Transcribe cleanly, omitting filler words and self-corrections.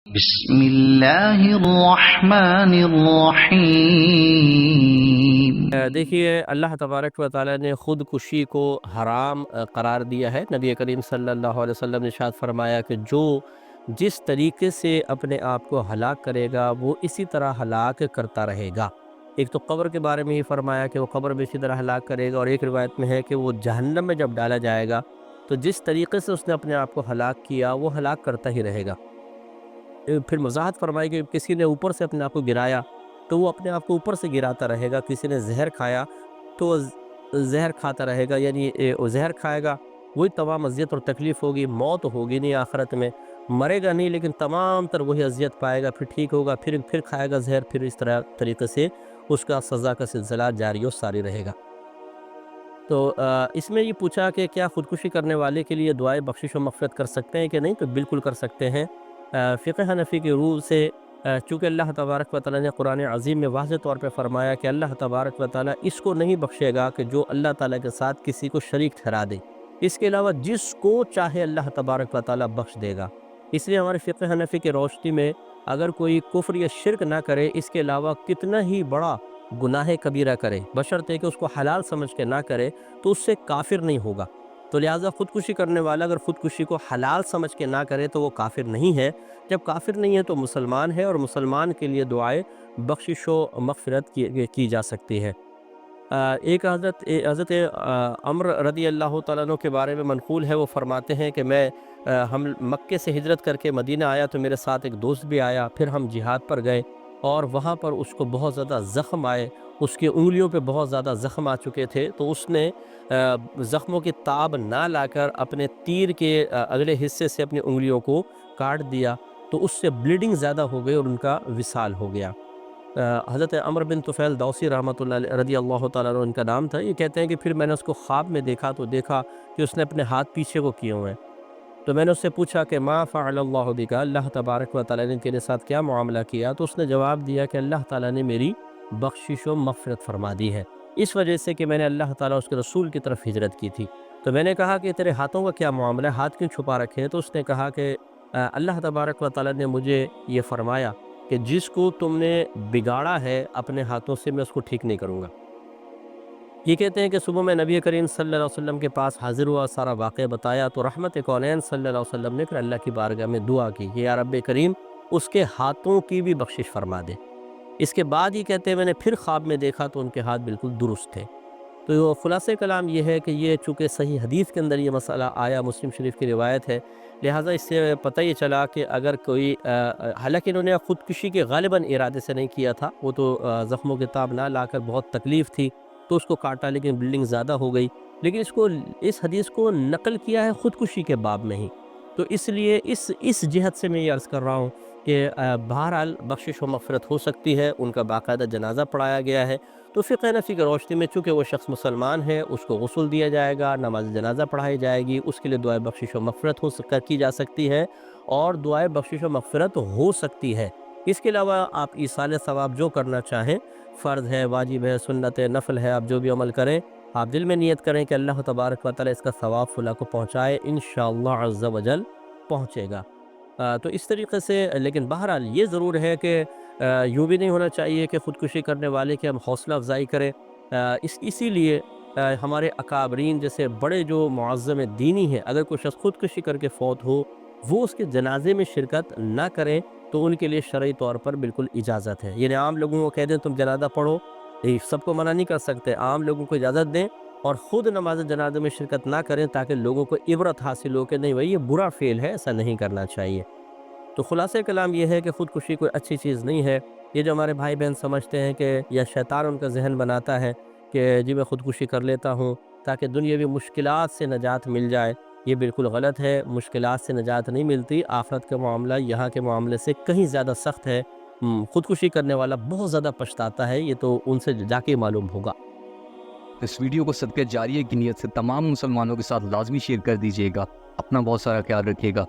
بسم اللہ الرحمن الرحیم۔ دیکھیے، اللہ تبارک و تعالیٰ نے خودکشی کو حرام قرار دیا ہے۔ نبی کریم صلی اللہ علیہ وسلم نے ارشاد فرمایا کہ جس طریقے سے اپنے آپ کو ہلاک کرے گا وہ اسی طرح ہلاک کرتا رہے گا۔ ایک تو قبر کے بارے میں ہی فرمایا کہ وہ قبر میں اسی طرح ہلاک کرے گا، اور ایک روایت میں ہے کہ وہ جہنم میں جب ڈالا جائے گا تو جس طریقے سے اس نے اپنے آپ کو ہلاک کیا وہ ہلاک کرتا ہی رہے گا۔ پھر وضاحت فرمائی کہ کسی نے اوپر سے اپنے آپ کو گرایا تو وہ اپنے آپ کو اوپر سے گراتا رہے گا، کسی نے زہر کھایا تو وہ زہر کھاتا رہے گا، یعنی وہ زہر کھائے گا، وہی تمام اذیت اور تکلیف ہوگی، موت ہوگی نہیں آخرت میں، مرے گا نہیں لیکن تمام تر وہی اذیت پائے گا، پھر ٹھیک ہوگا، پھر کھائے گا زہر، پھر اس طریقے سے اس کا سزا کا سلسلہ جاری و ساری رہے گا۔ تو اس میں یہ پوچھا کہ کیا خودکشی کرنے والے کے لیے دعائے بخشش و مغفرت کر سکتے ہیں کہ نہیں؟ تو بالکل کر سکتے ہیں۔ فقہ حنفی کے رول سے چونکہ اللہ تبارک و تعالیٰ نے قرآن عظیم میں واضح طور پہ فرمایا کہ اللہ تبارک و تعالیٰ اس کو نہیں بخشے گا کہ جو اللہ تعالیٰ کے ساتھ کسی کو شریک ٹھہرا دے، اس کے علاوہ جس کو چاہے اللہ تبارک و تعالیٰ بخش دے گا۔ اس لیے ہمارے فقہ حنفی کے روشنی میں اگر کوئی کفر یا شرک نہ کرے، اس کے علاوہ کتنا ہی بڑا گناہ کبیرہ کرے، بشرطے کہ اس کو حلال سمجھ کے نہ کرے، تو اس سے کافر نہیں ہوگا۔ تو لہٰذا خودکشی کرنے والا اگر خودکشی کو حلال سمجھ کے نہ کرے تو وہ کافر نہیں ہے۔ جب کافر نہیں ہے تو مسلمان ہے، اور مسلمان کے لیے دعائے بخشش و مغفرت کی جا سکتی ہے۔ ایک حضرت عمر رضی اللہ تعالیٰ عنہ کے بارے میں منقول ہے، وہ فرماتے ہیں کہ ہم مکے سے ہجرت کر کے مدینہ آیا تو میرے ساتھ ایک دوست بھی آیا، پھر ہم جہاد پر گئے اور وہاں پر اس کو بہت زیادہ زخم آئے، اس کی انگلیوں پہ بہت زیادہ زخم آ چکے تھے، تو اس نے زخموں کی تاب نہ لا کر اپنے تیر کے اگلے حصے سے اپنی انگلیوں کو کاٹ دیا، تو اس سے بلیڈنگ زیادہ ہو گئی اور ان کا وصال ہو گیا۔ حضرت عمر بن طفیل دوسی رحمۃ اللہ علیہ رضی اللہ تعالیٰ عنہ ان کا نام تھا، یہ کہتے ہیں کہ پھر میں نے اس کو خواب میں دیکھا تو دیکھا کہ اس نے اپنے ہاتھ پیچھے کو کیے ہوئے ہیں۔ تو میں نے اس سے پوچھا کہ ما فعل اللہ بک، اللہ تبارک و تعالیٰ نے تیرے ساتھ کیا معاملہ کیا؟ تو اس نے جواب دیا کہ اللہ تعالیٰ نے میری بخشش و مغفرت فرما دی ہے، اس وجہ سے کہ میں نے اللہ تعالیٰ اس کے رسول کی طرف ہجرت کی تھی۔ تو میں نے کہا کہ تیرے ہاتھوں کا کیا معاملہ ہے، ہاتھ کیوں چھپا رکھے ہیں؟ تو اس نے کہا کہ اللہ تبارک و تعالیٰ نے مجھے یہ فرمایا کہ جس کو تم نے بگاڑا ہے اپنے ہاتھوں سے، میں اس کو ٹھیک نہیں کروں گا۔ یہ کہتے ہیں کہ صبح میں نبی کریم صلی اللہ علیہ وسلم کے پاس حاضر ہوا، سارا واقعہ بتایا، تو رحمت کونین صلی اللہ علیہ وسلم نے پھر اللہ کی بارگاہ میں دعا کی کہ یا رب کریم اس کے ہاتھوں کی بھی بخشش فرما دے۔ اس کے بعد یہ کہتے ہیں میں نے پھر خواب میں دیکھا تو ان کے ہاتھ بالکل درست تھے۔ تو خلاصہ کلام یہ ہے کہ یہ چونکہ صحیح حدیث کے اندر یہ مسئلہ آیا، مسلم شریف کی روایت ہے، لہٰذا اس سے پتہ یہ چلا کہ اگر کوئی حالانکہ انہوں نے خودکشی کے غالباً ارادے سے نہیں کیا تھا، وہ تو زخموں کی تاب نہ لا کر بہت تکلیف تھی تو اس کو کاٹا، لیکن بلیڈنگ زیادہ ہو گئی، لیکن اس حدیث کو نقل کیا ہے خودکشی کے باب میں ہی، تو اس لیے اس جہت سے میں یہ عرض کر رہا ہوں کہ بہرحال بخشش و مغفرت ہو سکتی ہے، ان کا باقاعدہ جنازہ پڑھایا گیا ہے۔ تو فقہ حنفی کی روشنی میں چونکہ وہ شخص مسلمان ہے، اس کو غسل دیا جائے گا، نماز جنازہ پڑھائی جائے گی، اس کے لیے دعائے بخشش و مغفرت کی جا سکتی ہے، اور دعائے بخشش و مغفرت ہو سکتی ہے۔ اس کے علاوہ آپ ایصال ثواب جو کرنا چاہیں، فرض ہے، واجب ہے، سنت ہے، نفل ہے، آپ جو بھی عمل کریں، آپ دل میں نیت کریں کہ اللہ تبارک و تعالیٰ اس کا ثواب فلاں کو پہنچائے، انشاءاللہ عز و جل پہنچے گا۔ تو اس طریقے سے، لیکن بہرحال یہ ضرور ہے کہ یوں بھی نہیں ہونا چاہیے کہ خودکشی کرنے والے کی ہم حوصلہ افزائی کریں۔ اسی لیے ہمارے اکابرین جیسے بڑے جو معظم دینی ہیں، اگر کوئی شخص خودکشی کر کے فوت ہو، وہ اس کے جنازے میں شرکت نہ کریں تو ان کے لیے شرعی طور پر بالکل اجازت ہے۔ یعنی عام لوگوں کو کہہ دیں تم جنازہ پڑھو، یہ سب کو منع نہیں کر سکتے، عام لوگوں کو اجازت دیں اور خود نماز جنازے میں شرکت نہ کریں تاکہ لوگوں کو عبرت حاصل ہو کہ نہیں بھائی یہ برا فعل ہے، ایسا نہیں کرنا چاہیے۔ تو خلاصہ کلام یہ ہے کہ خودکشی کوئی اچھی چیز نہیں ہے۔ یہ جو ہمارے بھائی بہن سمجھتے ہیں کہ یا شیطان ان کا ذہن بناتا ہے کہ جی میں خودکشی کر لیتا ہوں تاکہ دنیاوی مشکلات سے نجات مل جائے، یہ بالکل غلط ہے۔ مشکلات سے نجات نہیں ملتی، آخرت کا معاملہ یہاں کے معاملے سے کہیں زیادہ سخت ہے۔ خودکشی کرنے والا بہت زیادہ پچھتاتا ہے، یہ تو ان سے جا کے معلوم ہوگا۔ اس ویڈیو کو صدقہ جاریہ کی نیت سے تمام مسلمانوں کے ساتھ لازمی شیئر کر دیجیے گا۔ اپنا بہت سارا خیال رکھیے گا۔